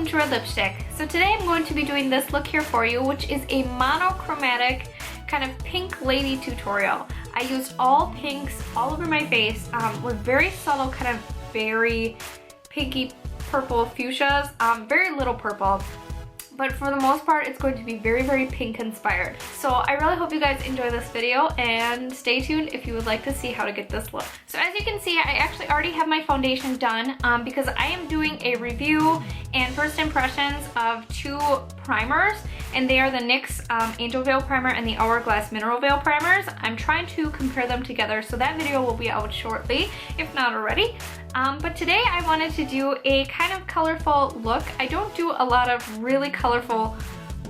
to our lipstick. So today I'm going to be doing this look here for you, which is a monochromatic kind of pink lady tutorial. I used all pinks all over my face with very subtle kind of very pinky purple fuchsias, very little purple. But for the most part, it's going to be very, very pink inspired. So I really hope you guys enjoy this video and stay tuned if you would like to see how to get this look. So as you can see, I actually already have my foundation done because I am doing a review and first impressions of two primers, and they are the NYX Angel Veil Primer and the Hourglass Mineral Veil Primers. I'm trying to compare them together, so that video will be out shortly, if not already. But today I wanted to do a kind of colorful look. I don't do a lot of really colorful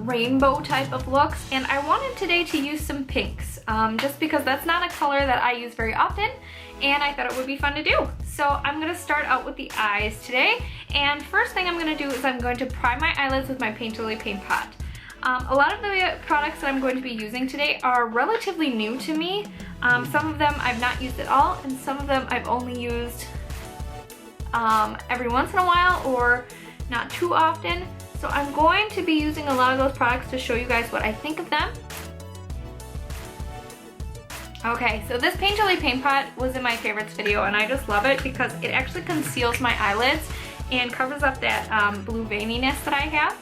rainbow type of looks, and I wanted today to use some pinks just because that's not a color that I use very often, and I thought it would be fun to do. So I'm going to start out with the eyes today, and first thing I'm going to do is I'm going to prime my eyelids with my Painterly Paint Pot. A lot of the products that I'm going to be using today are relatively new to me. Some of them I've not used at all, and some of them I've only used every once in a while or not too often. So I'm going to be using a lot of those products to show you guys what I think of them. Okay, so this Painterly Paint Pot was in my favorites video, and I just love it because it actually conceals my eyelids and covers up that blue veininess that I have.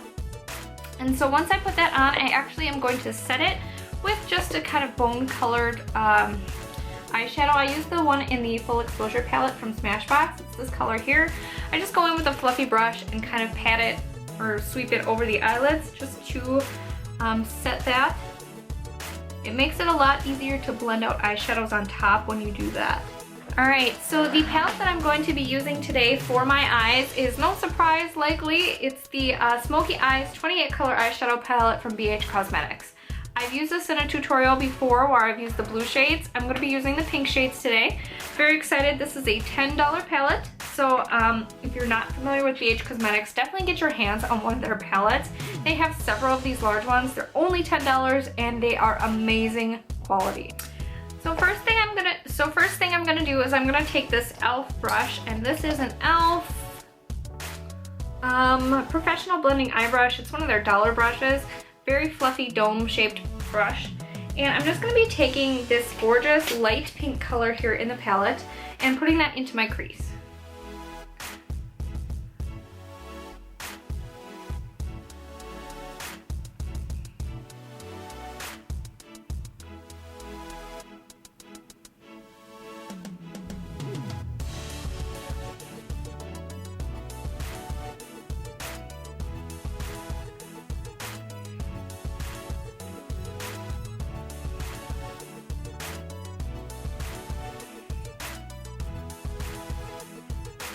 And so once I put that on, I actually am going to set it with just a kind of bone colored eyeshadow. I use the one in the Full Exposure palette from Smashbox. It's this color here. I just go in with a fluffy brush and kind of pat it or sweep it over the eyelids just to set that. It makes it a lot easier to blend out eyeshadows on top when you do that. Alright, so the palette that I'm going to be using today for my eyes is, no surprise likely, it's the Smoky Eyes 28 color eyeshadow palette from BH Cosmetics. I've used this in a tutorial before where I've used the blue shades. I'm going to be using the pink shades today. Very excited. This is a $10 palette. So if you're not familiar with BH Cosmetics, definitely get your hands on one of their palettes. They have several of these large ones. They're only $10 and they are amazing quality. So first thing I'm gonna do is I'm gonna take this e.l.f. brush, and this is an e.l.f. Professional Blending Eye Brush. It's one of their dollar brushes. Very fluffy dome shaped brush, and I'm just going to be taking this gorgeous light pink color here in the palette and putting that into my crease.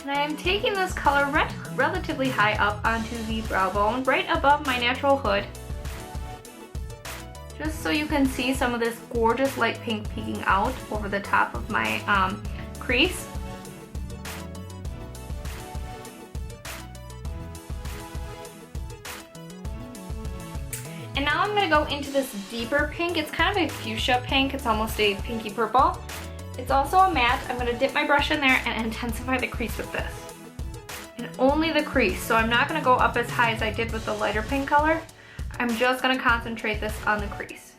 And I am taking this color relatively high up onto the brow bone, right above my natural hood, just so you can see some of this gorgeous light pink peeking out over the top of my crease. And now I'm going to go into this deeper pink. It's kind of a fuchsia pink. It's almost a pinky purple. It's also a matte. I'm going to dip my brush in there and intensify the crease with this. And only the crease, so I'm not going to go up as high as I did with the lighter pink color. I'm just going to concentrate this on the crease.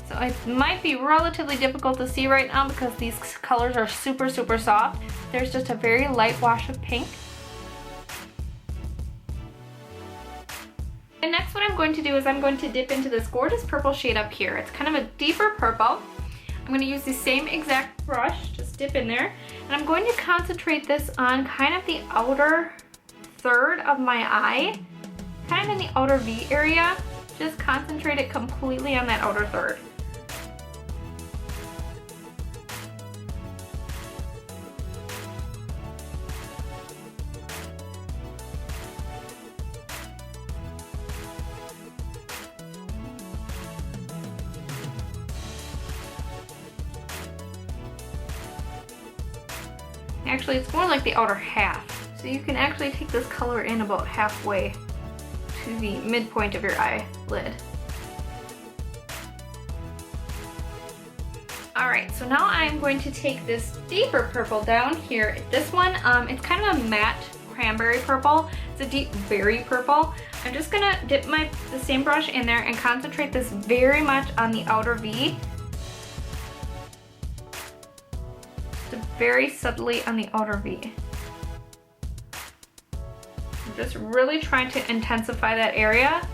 So it might be relatively difficult to see right now because these colors are super, super soft. There's just a very light wash of pink. And next what I'm going to do is I'm going to dip into this gorgeous purple shade up here. It's kind of a deeper purple. I'm going to use the same exact brush, just dip in there. And I'm going to concentrate this on kind of the outer third of my eye, kind of in the outer V area. Just concentrate it completely on that outer third. Actually, it's more like the outer half. So you can actually take this color in about halfway to the midpoint of your eyelid. Alright, so now I'm going to take this deeper purple down here. This one, it's kind of a matte cranberry purple. It's a deep berry purple. I'm just gonna dip the same brush in there and concentrate this very much on the outer V. Just very subtly on the outer V. I'm just really trying to intensify that area.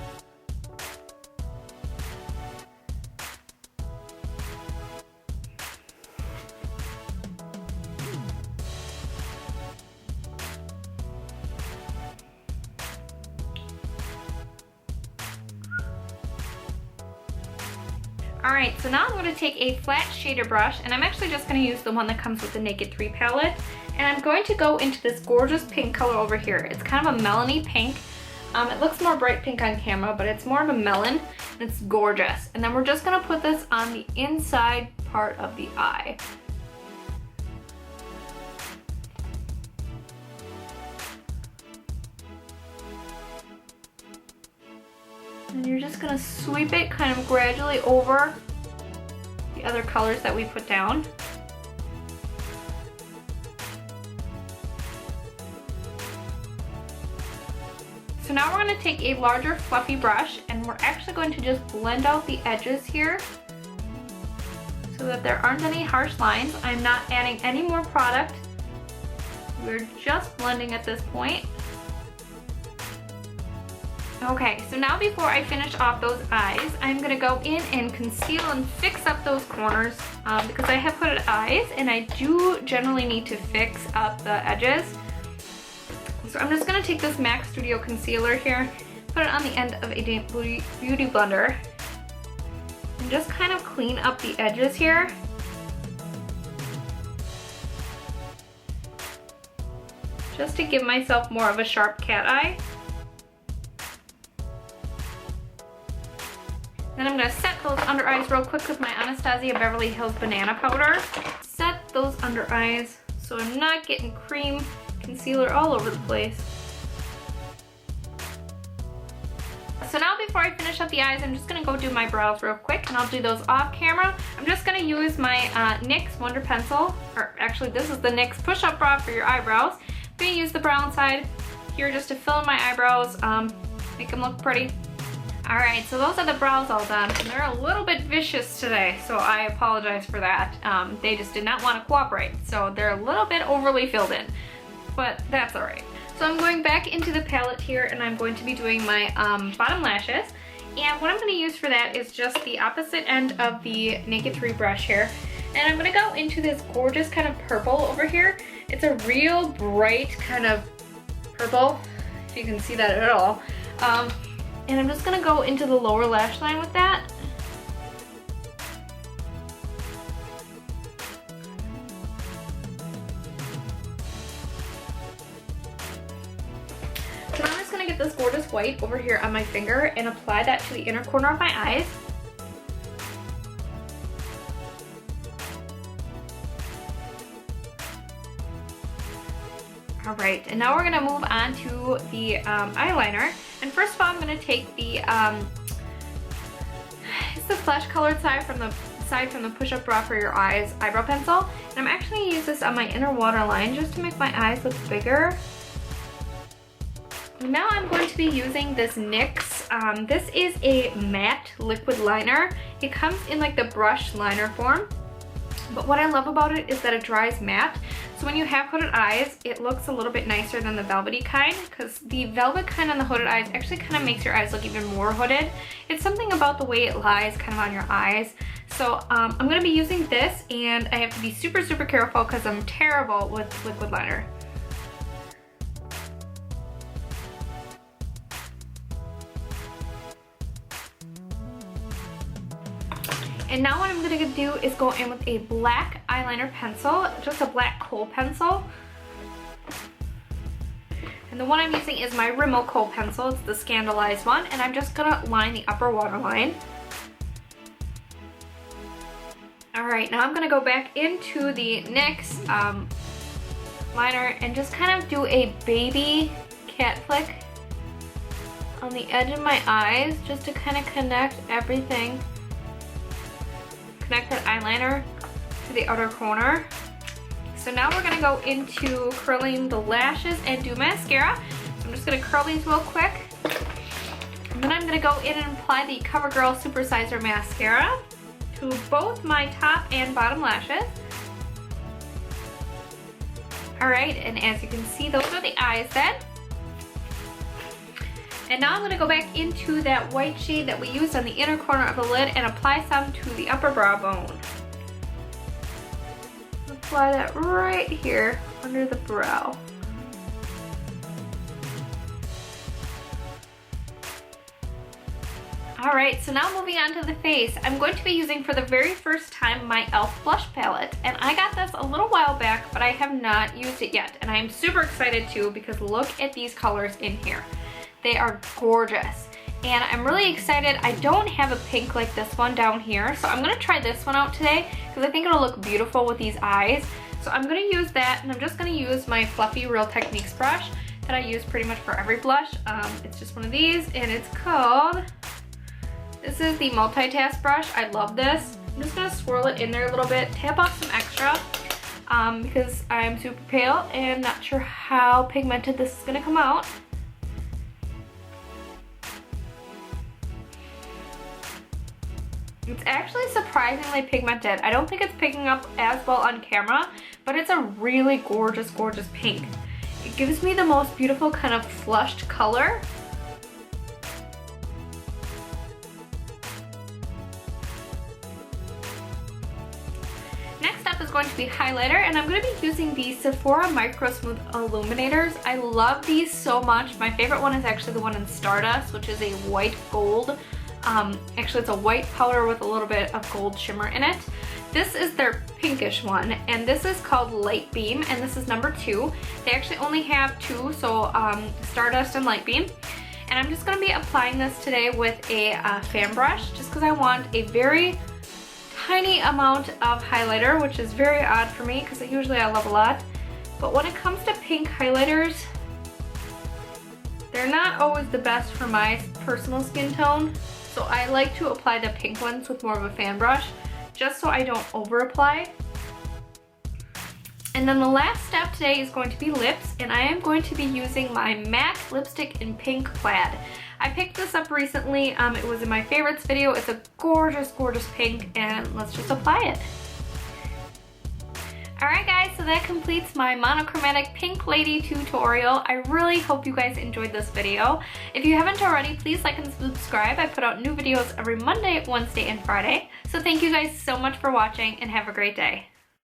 Alright, so now I'm going to take a flat shader brush, and I'm actually just going to use the one that comes with the Naked 3 palette, and I'm going to go into this gorgeous pink color over here. It's kind of a melony pink. It looks more bright pink on camera, but it's more of a melon, and it's gorgeous. And then we're just going to put this on the inside part of the eye. And you're just going to sweep it kind of gradually over the other colors that we put down. So now we're going to take a larger fluffy brush, and we're actually going to just blend out the edges here so that there aren't any harsh lines. I'm not adding any more product. We're just blending at this point. Okay, so now before I finish off those eyes, I'm going to go in and conceal and fix up those corners because I have hooded eyes and I do generally need to fix up the edges. So I'm just going to take this MAC Studio Concealer here, put it on the end of a beauty blender, and just kind of clean up the edges here. Just to give myself more of a sharp cat eye. Then I'm going to set those under eyes real quick with my Anastasia Beverly Hills Banana Powder. Set those under eyes so I'm not getting cream concealer all over the place. So now before I finish up the eyes, I'm just going to go do my brows real quick, and I'll do those off camera. I'm just going to use my NYX Wonder Pencil, or actually this is the NYX Push Up Brow for your eyebrows. I'm going to use the brown side here just to fill in my eyebrows, make them look pretty. Alright, so those are the brows all done. And they're a little bit vicious today, so I apologize for that. They just did not want to cooperate, so they're a little bit overly filled in, but that's alright. So I'm going back into the palette here, and I'm going to be doing my bottom lashes. And what I'm going to use for that is just the opposite end of the Naked 3 brush here. And I'm going to go into this gorgeous kind of purple over here. It's a real bright kind of purple, if you can see that at all. And I'm just going to go into the lower lash line with that. So now I'm just going to get this gorgeous white over here on my finger and apply that to the inner corner of my eyes. Alright, and now we're going to move on to the eyeliner. And first of all, I'm going to take the, it's the flesh colored side from the Push-Up Brow for Your Eyes eyebrow pencil. And I'm actually going to use this on my inner waterline just to make my eyes look bigger. Now I'm going to be using this NYX. This is a matte liquid liner. It comes in like the brush liner form. But what I love about it is that it dries matte. So when you have hooded eyes, it looks a little bit nicer than the velvety kind, because the velvet kind on the hooded eyes actually kind of makes your eyes look even more hooded. It's something about the way it lies kind of on your eyes. So I'm going to be using this, and I have to be super, super careful because I'm terrible with liquid liner. And now what I'm going to do is go in with a black eyeliner pencil, just a black kohl pencil. And the one I'm using is my Rimmel kohl pencil. It's the Scandalized one, and I'm just going to line the upper waterline. Alright, now I'm going to go back into the NYX liner and just kind of do a baby cat flick on the edge of my eyes just to kind of connect everything. Connect that eyeliner to the outer corner. So now we're gonna go into curling the lashes and do mascara. So I'm just gonna curl these real quick. And then I'm gonna go in and apply the CoverGirl Supersizer Mascara to both my top and bottom lashes. Alright, and as you can see, those are the eyes then. And now I'm going to go back into that white shade that we used on the inner corner of the lid and apply some to the upper brow bone. Apply that right here under the brow. Alright, so now moving on to the face, I'm going to be using for the very first time my e.l.f. blush palette. And I got this a little while back, but I have not used it yet. And I'm super excited too because look at these colors in here. They are gorgeous. And I'm really excited. I don't have a pink like this one down here, so I'm going to try this one out today because I think it'll look beautiful with these eyes. So I'm going to use that, and I'm just going to use my fluffy Real Techniques brush that I use pretty much for every blush. It's just one of these, and it's called... This is the multitask brush. I love this. I'm just going to swirl it in there a little bit, tap off some extra because I'm super pale and not sure how pigmented this is going to come out. It's actually surprisingly pigmented. I don't think it's picking up as well on camera, but it's a really gorgeous, gorgeous pink. It gives me the most beautiful kind of flushed color. Next up is going to be highlighter, and I'm going to be using the Sephora Micro Smooth Illuminators. I love these so much. My favorite one is actually the one in Stardust, which is a white gold. Actually, it's a white powder with a little bit of gold shimmer in it. This is their pinkish one, and this is called Light Beam, and this is number 2. They actually only have 2, so Stardust and Light Beam. And I'm just going to be applying this today with a fan brush, just because I want a very tiny amount of highlighter, which is very odd for me because usually I love a lot. But when it comes to pink highlighters, they're not always the best for my personal skin tone. So I like to apply the pink ones with more of a fan brush, just so I don't over apply. And then the last step today is going to be lips, and I am going to be using my MAC lipstick in Pink Plaid. I picked this up recently, it was in my favorites video. It's a gorgeous, gorgeous pink, and let's just apply it. Alright guys, so that completes my monochromatic pink lady tutorial. I really hope you guys enjoyed this video. If you haven't already, please like and subscribe. I put out new videos every Monday, Wednesday, and Friday. So thank you guys so much for watching, and have a great day.